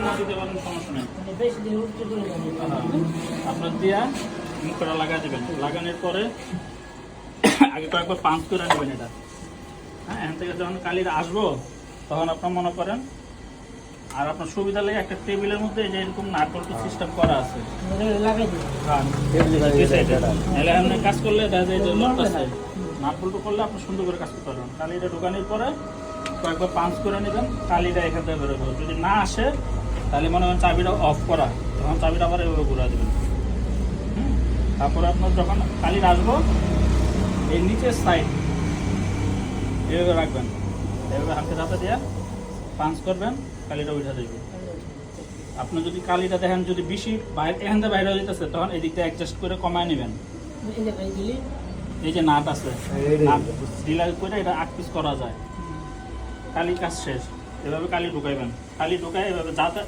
না দিতে পারেন সমস্যা নেই। আপনার দিয়া মুখটা লাগা দেবেন, লাগানোর পরে আগে কয়েকবার পাঞ্চ করে নেবেন এটা। হ্যাঁ, এখান থেকে যখন কালিটা আসবো তখন আপনার মনে করেন, আর আপনার সুবিধা লাগে একটা টেবিলের মধ্যে যে এরকম নাটবল্টু সিস্টেম করা আছে, কাজ করলে দেখা যায় যে নাটবল্টু করলে আপনি সুন্দর করে কাজ করতে পারবেন। কালিটা ঢোকানোর পরে কয়েকবার পাঞ্চ করে নেবেন, কালিটা এখান থেকে বেরোবে। যদি না আসে তাহলে মনে করেন চাবিটা অফ করা, তখন চাবিটা আবার এভাবে ঘুরা দেবেন। তারপরে আপনার যখন কালিটা আসবো এই নিচের সাইড এভাবে রাখবেন, এভাবে হাতে হাতে দিয়ে পাঞ্চ করবেন, কালিটা উঠে যাবে। আপনি যদি কালিটা দেখেন যদি বেশি এখান থেকে বাইরে হয়ে যেতেছে তখন এদিকটা অ্যাডজাস্ট করে কমায় নেবেন। এই যে নাট আছে, নাট ডিলার করে এটা 8 পিস করা যায়। কালি কাজ শেষ। এভাবে কালি ঢুকাইবেন, কালি ঢুকাই এভাবে যাতে